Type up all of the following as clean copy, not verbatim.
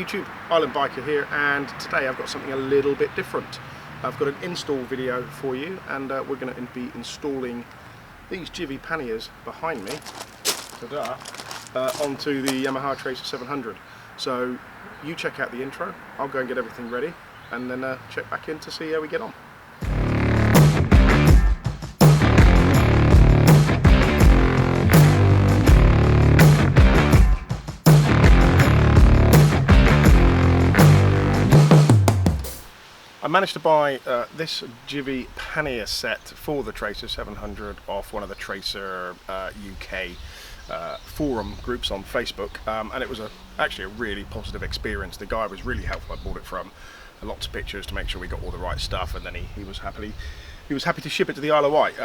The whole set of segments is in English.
YouTube, Island Biker here, and today I've got something a little bit different. I've got an install video for you, and we're going to be installing these Givi Panniers behind me onto the Yamaha Tracer 700. So you check out the intro, I'll go and get everything ready, and then check back in to see how we get on. I managed to buy this Givi Pannier set for the Tracer 700 off one of the Tracer UK forum groups on Facebook, and it was actually a really positive experience. The guy was really helpful. I bought it from lots of pictures to make sure we got all the right stuff, and then he was happy to ship it to the Isle of Wight,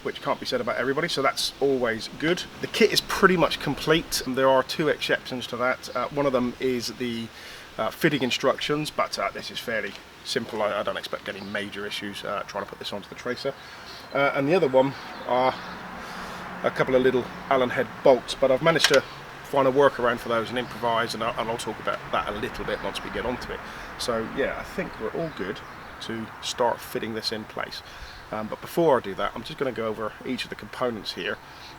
which can't be said about everybody, so that's always good. The kit is pretty much complete. There are two exceptions to that. One of them is the fitting instructions, but this is fairly simple. I don't expect any major issues trying to put this onto the Tracer. And the other one are a couple of little Allen head bolts, but I've managed to find a workaround for those and improvise, and I'll talk about that a little bit once we get onto it. So yeah, I think we're all good to start fitting this in place. But before I do that, I'm just going to go over each of the components here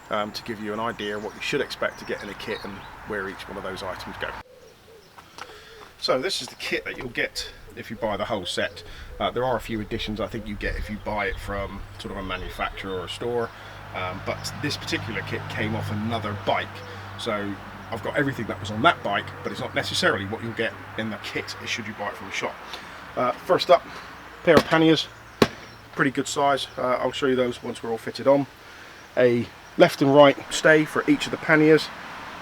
to give you an idea of what you should expect to get in the kit and where each one of those items go. So this is the kit that you'll get if you buy the whole set. There are a few additions I think you get if you buy it from sort of a manufacturer or a store, but this particular kit came off another bike, so I've got everything that was on that bike, but it's not necessarily what you'll get in the kit should you buy it from a shop. First up, pair of panniers, pretty good size. I'll show you those once we're all fitted on. A left and right stay for each of the panniers,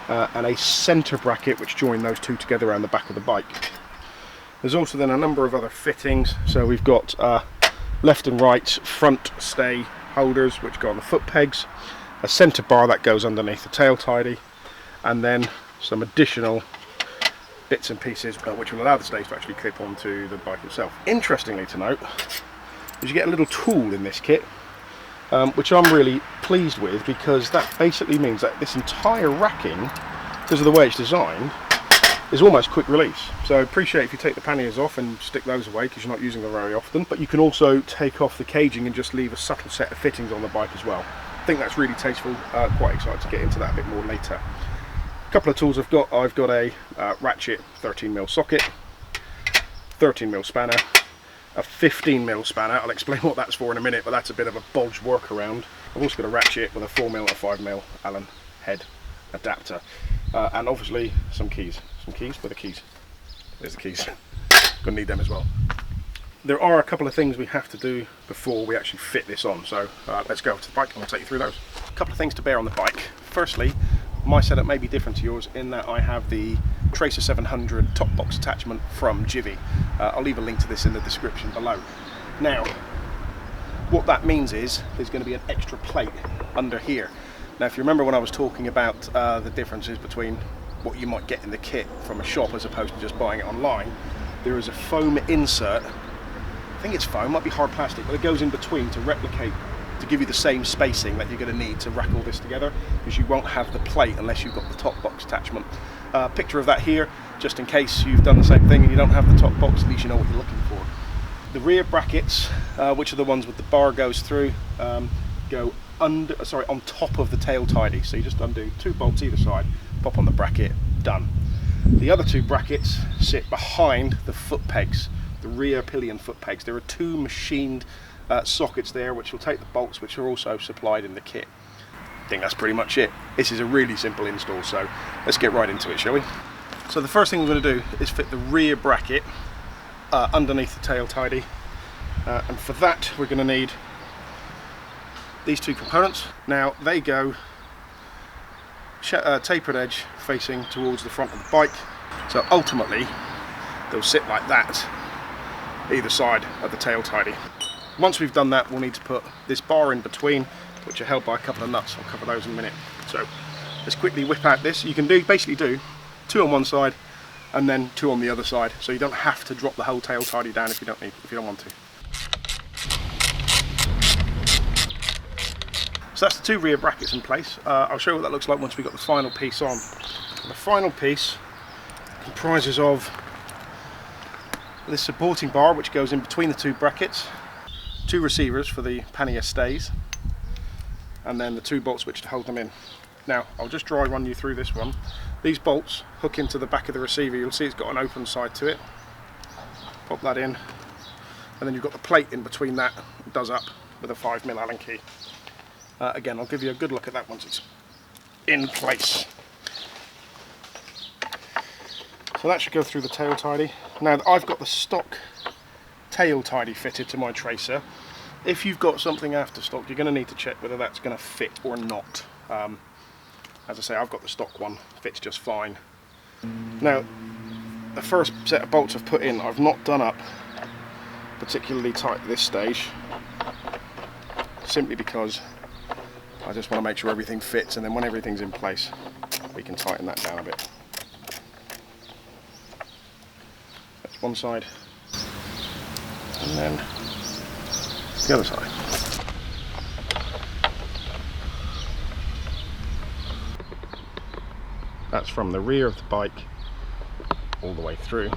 and a centre bracket which join those two together around the back of the bike. There's also then a number of other fittings. So we've got left and right front stay holders which go on the foot pegs, a centre bar that goes underneath the tail tidy, and then some additional bits and pieces which will allow the stays to actually clip onto the bike itself. Interestingly to note is you get a little tool in this kit, which I'm really pleased with, because that basically means that this entire racking, because of the way it's designed, is almost quick release. So I appreciate if you take the panniers off and stick those away because you're not using them very often, but you can also take off the caging and just leave a subtle set of fittings on the bike as well. I think that's really tasteful. Quite excited to get into that a bit more later. A couple of tools I've got a ratchet 13mm socket, 13mm spanner, a 15mm spanner. I'll explain what that's for in a minute, but that's a bit of a bodge workaround. I've also got a ratchet with a 4mm and a 5mm Allen head adapter, and obviously some keys. Some keys? Where are the keys? There's the keys. Gonna need them as well. There are a couple of things we have to do before we actually fit this on, so let's go over to the bike and I'll take you through those. A couple of things to bear on the bike. Firstly, my setup may be different to yours in that I have the Tracer 700 Top Box attachment from Givi. I'll leave a link to this in the description below. Now, what that means is there's going to be an extra plate under here. Now, if you remember when I was talking about the differences between what you might get in the kit from a shop as opposed to just buying it online, there is a foam insert. I think it's foam, might be hard plastic, but it goes in between to replicate, to give you the same spacing that you're going to need to rack all this together, because you won't have the plate unless you've got the top box attachment. Picture of that here, just in case you've done the same thing and you don't have the top box, at least you know what you're looking for. The rear brackets, which are the ones with the bar goes through, go on top of the tail tidy. So you just undo two bolts either side, pop on the bracket, done. The other two brackets sit behind the foot pegs, the rear pillion foot pegs. There are two machined sockets there which will take the bolts, which are also supplied in the kit. I think that's pretty much it. This is a really simple install, so let's get right into it, shall we? So the first thing we're going to do is fit the rear bracket underneath the tail tidy, and for that we're going to need these two components. Now they go tapered edge facing towards the front of the bike, so ultimately they'll sit like that either side of the tail tidy. Once we've done that, we'll need to put this bar in between, which are held by a couple of nuts. I'll cover those in a minute. So let's quickly whip out this. You can basically do two on one side and then two on the other side, so you don't have to drop the whole tail tidy down if you don't want to. So that's the two rear brackets in place. I'll show you what that looks like once we've got the final piece on. The final piece comprises of this supporting bar which goes in between the two brackets, two receivers for the pannier stays, and then the two bolts which to hold them in. Now I'll just dry run you through this one. These bolts hook into the back of the receiver. You'll see it's got an open side to it. Pop that in, and then you've got the plate in between that. It does up with a 5mm Allen key. Again, I'll give you a good look at that once it's in place. So that should go through the tail tidy. Now I've got the stock tail tidy fitted to my Tracer. If you've got something after stock, you're going to need to check whether that's going to fit or not. As I say, I've got the stock one, fits just fine. Now, the first set of bolts I've put in, I've not done up particularly tight at this stage, simply because I just want to make sure everything fits, and then when everything's in place, we can tighten that down a bit. That's one side, and then the other side. That's from the rear of the bike all the way through.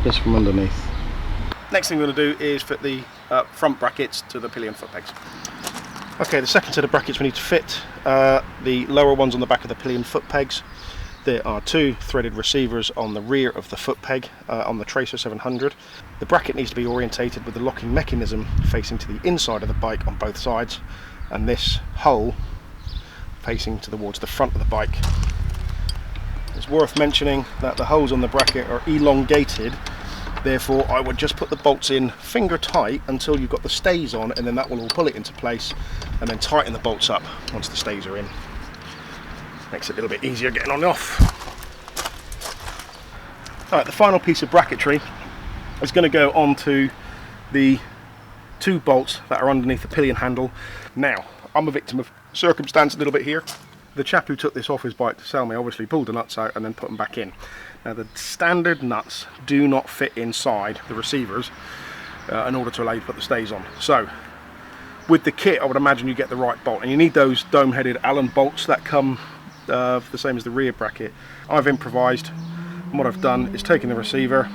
This from underneath. Next thing we're going to do is fit the front brackets to the pillion foot pegs. Okay, the second set of brackets we need to fit, the lower ones on the back of the pillion foot pegs. There are two threaded receivers on the rear of the foot peg on the Tracer 700. The bracket needs to be orientated with the locking mechanism facing to the inside of the bike on both sides, and this hole facing towards the front of the bike. It's worth mentioning that the holes on the bracket are elongated, therefore I would just put the bolts in finger tight until you've got the stays on, and then that will all pull it into place, and then tighten the bolts up once the stays are in. Makes it a little bit easier getting on and off. Alright, the final piece of bracketry is going to go onto the two bolts that are underneath the pillion handle. Now, I'm a victim of circumstance a little bit here. The chap who took this off his bike to sell me obviously pulled the nuts out and then put them back in. Now the standard nuts do not fit inside the receivers in order to allow you to put the stays on. So with the kit I would imagine you get the right bolt, and you need those dome-headed Allen bolts that come the same as the rear bracket. I've improvised, and what I've done is taken the receiver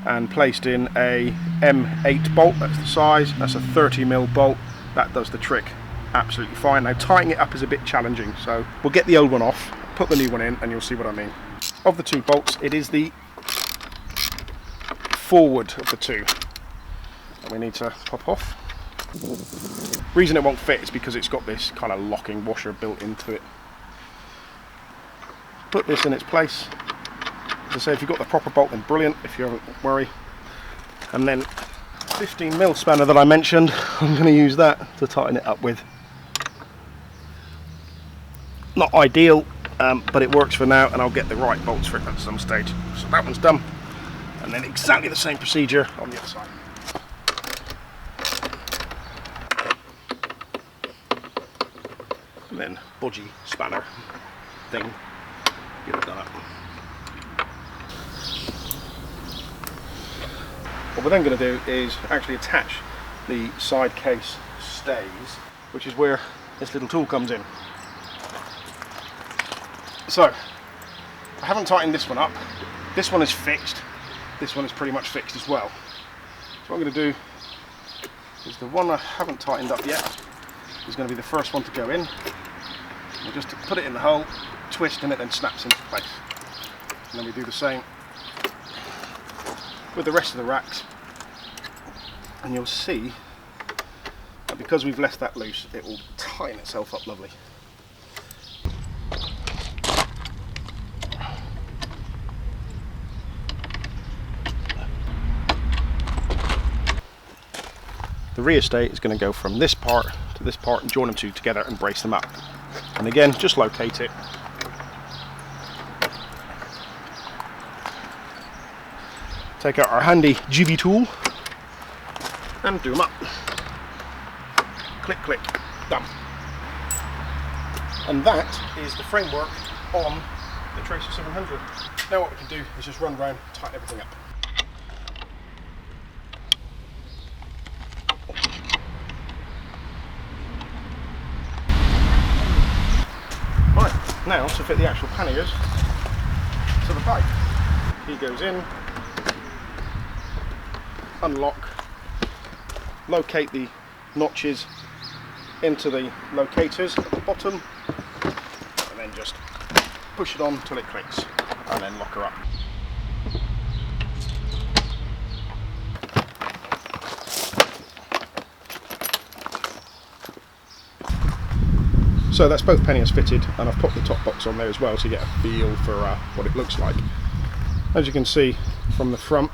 and placed in a M8 bolt. That's the size. That's a 30mm bolt. That does the trick absolutely fine. Now tightening it up is a bit challenging, so we'll get the old one off, put the new one in, and you'll see what I mean. Of the two bolts, it is the forward of the two that we need to pop off. Reason it won't fit is because it's got this kind of locking washer built into it. Put this in its place. As I say, if you've got the proper bolt, then brilliant. If you haven't, worry. And then 15mm spanner that I mentioned, I'm going to use that to tighten it up with. Not ideal, but it works for now, and I'll get the right bolts for it at some stage. So that one's done, and then exactly the same procedure on the other side. And then budgie spanner thing, get it done up. What we're then going to do is actually attach the side case stays, which is where this little tool comes in. So, I haven't tightened this one up. This one is fixed. This one is pretty much fixed as well. So what I'm going to do is the one I haven't tightened up yet is going to be the first one to go in. We'll just put it in the hole, twist, and it then snaps into place. And then we do the same with the rest of the racks. And you'll see that because we've left that loose, it will tighten itself up lovely. The rear stay is going to go from this part to this part and join them two together and brace them up. And again, just locate it. Take out our handy Givi tool and do them up. Click, click, done. And that is the framework on the Tracer 700. Now what we can do is just run around, tighten everything up. Right, now to fit the actual panniers to the bike. He goes in, unlock, locate the notches into the locators at the bottom, and then just push it on till it clicks, and then lock her up. So that's both panniers fitted, and I've put the top box on there as well, so you get a feel for what it looks like. As you can see from the front,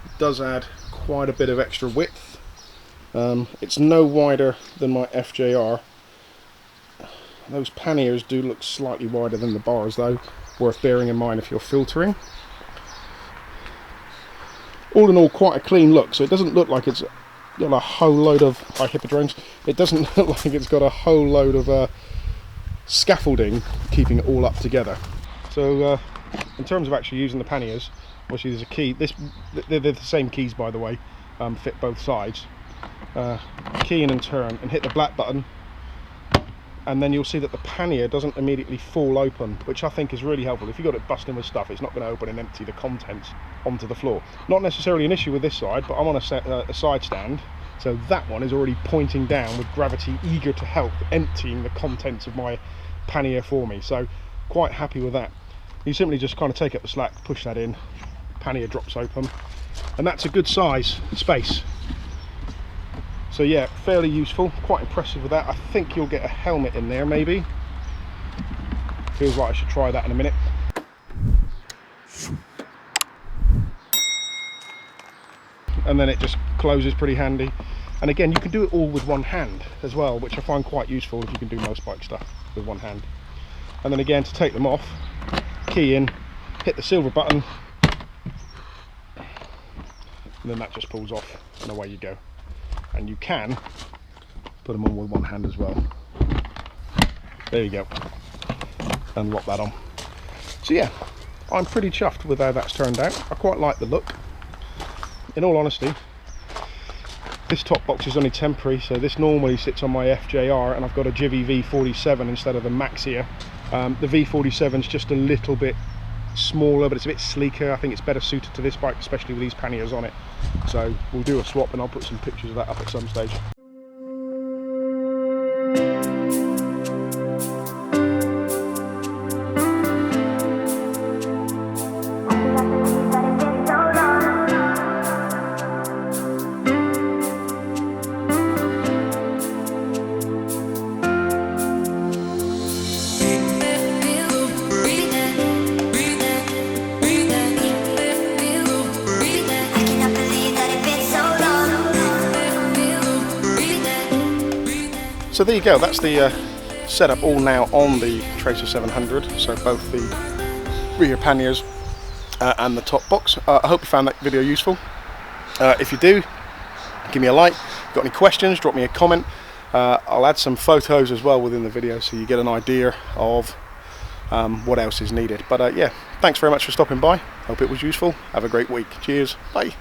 it does add quite a bit of extra width. It's no wider than my FJR. Those panniers do look slightly wider than the bars though, worth bearing in mind if you're filtering. All in all, quite a clean look, so it doesn't look like it's got a whole load of hippodromes. It doesn't look like it's got a whole load of scaffolding keeping it all up together. So in terms of actually using the panniers, obviously there's a key. They're the same keys, by the way, fit both sides. Key in and turn and hit the black button, and then you'll see that the pannier doesn't immediately fall open, which I think is really helpful. If you've got it busting with stuff, it's not going to open and empty the contents onto the floor. Not necessarily an issue with this side, but I'm on a side stand, so that one is already pointing down with gravity, eager to help emptying the contents of my pannier for me. So quite happy with that. You simply just kind of take up the slack, push that in, pannier drops open, and that's a good size space. So yeah, fairly useful, quite impressive with that. I think you'll get a helmet in there maybe. Feels like I should try that in a minute. And then it just closes pretty handy. And again, you can do it all with one hand as well, which I find quite useful if you can do most bike stuff with one hand. And then again, to take them off, key in, hit the silver button, and then that just pulls off and away you go. And you can put them on with one hand as well. There you go, and lock that on. So yeah, I'm pretty chuffed with how that's turned out. I quite like the look. In all honesty, this top box is only temporary, so this normally sits on my FJR, and I've got a Givi V47 instead of the Max here. The V47 is just a little bit smaller, but it's a bit sleeker. I think it's better suited to this bike, especially with these panniers on it. So we'll do a swap, and I'll put some pictures of that up at some stage. So there you go, that's the setup all now on the Tracer 700, so both the rear panniers and the top box. I hope you found that video useful. If you do, give me a like. If you've got any questions, drop me a comment. I'll add some photos as well within the video so you get an idea of what else is needed. But yeah, thanks very much for stopping by. Hope it was useful. Have a great week. Cheers. Bye.